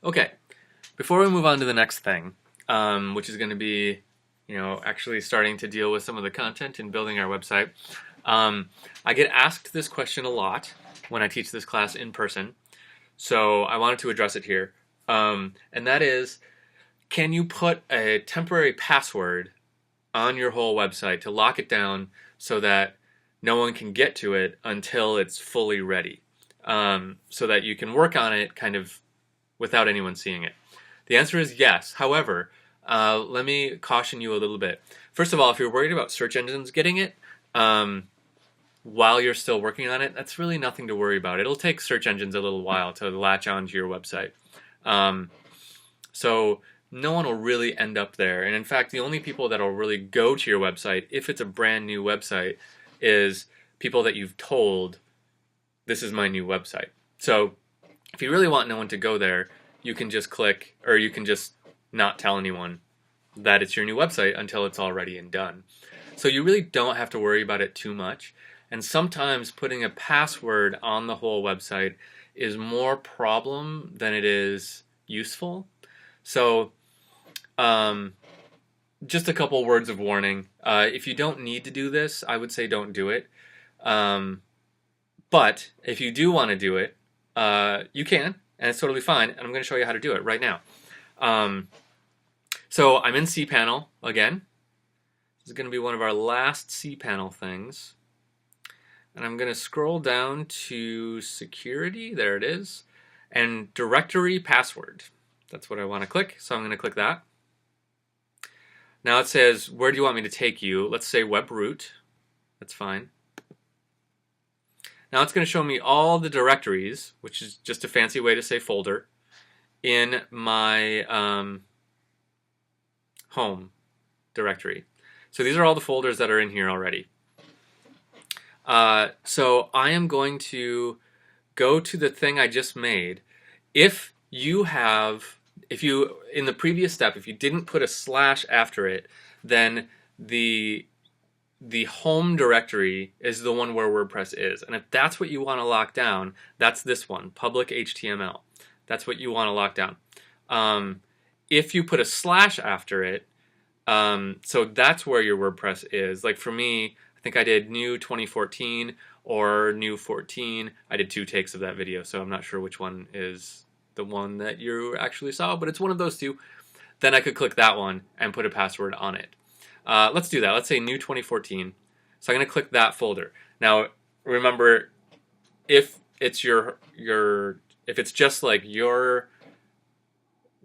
Okay, before we move on to the next thing, which is going to be, actually starting to deal with some of the content and building our website, I get asked this question a lot when I teach this class in person, so I wanted to address it here. And that is, can you put a temporary password on your whole website to lock it down so that no one can get to it until it's fully ready, so that you can work on it kind of without anyone seeing it? The answer is yes. However, let me caution you a little bit. First of all, if you're worried about search engines getting it while you're still working on it, that's really nothing to worry about. It'll take search engines a little while to latch onto your website. So no one will really end up there. And in fact, the only people that will really go to your website, if it's a brand new website, is people that you've told, this is my new website. So if you really want no one to go there, you can just click, or you can just not tell anyone that it's your new website until it's all ready and done. So you really don't have to worry about it too much. And sometimes putting a password on the whole website is more problem than it is useful. So just a couple words of warning. If you don't need to do this, I would say don't do it. But if you do want to do it, you can, and it's totally fine, and I'm going to show you how to do it right now. So I'm in cPanel again. This is going to be one of our last cPanel things. And I'm going to scroll down to security, there it is, and directory password. That's what I want to click, so I'm going to click that. Now it says, where do you want me to take you? Let's say web root. That's fine. Now it's going to show me all the directories, which is just a fancy way to say folder, in my home directory. So these are all the folders that are in here already. So I am going to go to the thing I just made. If you, in the previous step, if you didn't put a slash after it, then the home directory is the one where WordPress is. And if that's what you want to lock down, that's this one, public HTML. That's what you want to lock down. If you put a slash after it, so that's where your WordPress is. Like for me, I think I did new 2014 or new 14. I did 2 takes of that video, so I'm not sure which one is the one that you actually saw, but it's one of those 2. Then I could click that one and put a password on it. Let's do that. Let's say new 2014. So I'm going to click that folder. Now, remember, if it's if it's just like your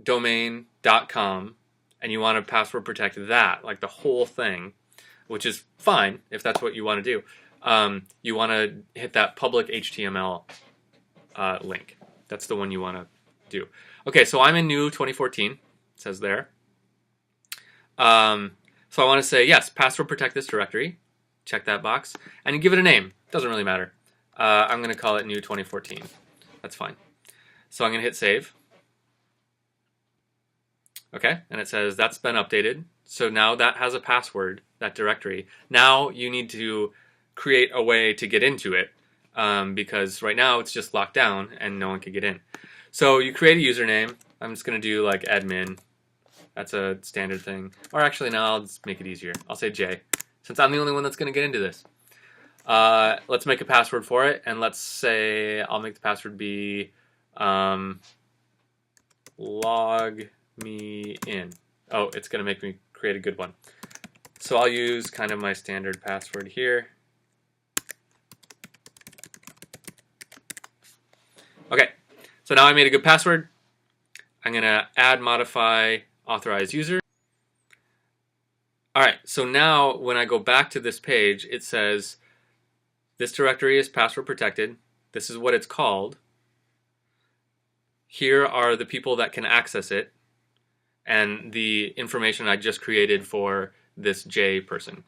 domain.com and you want to password protect that, like the whole thing, which is fine if that's what you want to do, you want to hit that public HTML link. That's the one you want to do. Okay, so I'm in new 2014. It says there. So I want to say, yes, password protect this directory. Check that box. And you give it a name. Doesn't really matter. I'm going to call it new 2014. That's fine. So I'm going to hit save. Okay, and it says that's been updated. So now that has a password, that directory. Now you need to create a way to get into it, because right now it's just locked down and no one can get in. So you create a username. I'm just going to do like admin. That's a standard thing. Or actually, no, I'll just make it easier. I'll say J, since I'm the only one that's going to get into this. Let's make a password for it, and let's say I'll make the password be log me in. Oh, it's going to make me create a good one. So I'll use kind of my standard password here. Okay, so now I made a good password. I'm going to add, modify, authorize user. All right, so now when I go back to this page, it says this directory is password protected. This is what it's called. Here are the people that can access it and the information I just created for this J person.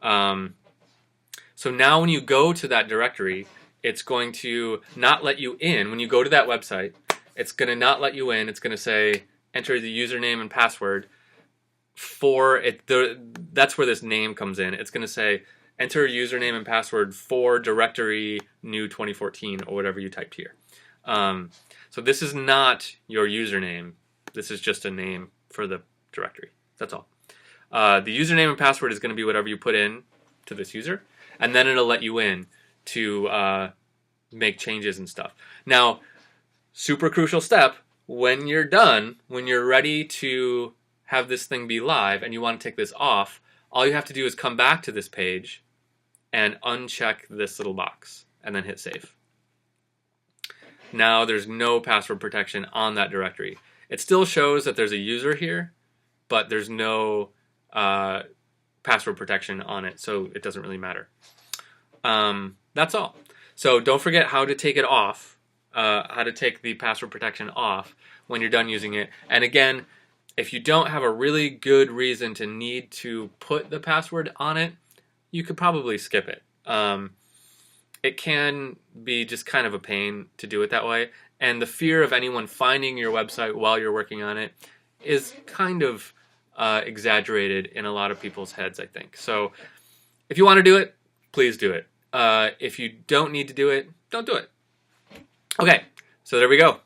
So now when you go to that directory, it's going to not let you in. When you go to that website, it's going to not let you in. It's going to say, enter the username and password for it. That's where this name comes in. It's going to say, enter username and password for directory new 2014 or whatever you typed here. So this is not your username. This is just a name for the directory. That's all. The username and password is going to be whatever you put in to this user, and then it'll let you in to make changes and stuff. Now, super crucial step, when you're done, when you're ready to have this thing be live and you want to take this off, all you have to do is come back to this page and uncheck this little box and then hit save. Now there's no password protection on that directory. It still shows that there's a user here, but there's no password protection on it, so it doesn't really matter. That's all. So don't forget how to take it off, how to take the password protection off when you're done using it. And again, if you don't have a really good reason to need to put the password on it, you could probably skip it. It can be just kind of a pain to do it that way. And the fear of anyone finding your website while you're working on it is kind of exaggerated in a lot of people's heads, I think. So if you want to do it, please do it. If you don't need to do it, don't do it. Okay, so there we go.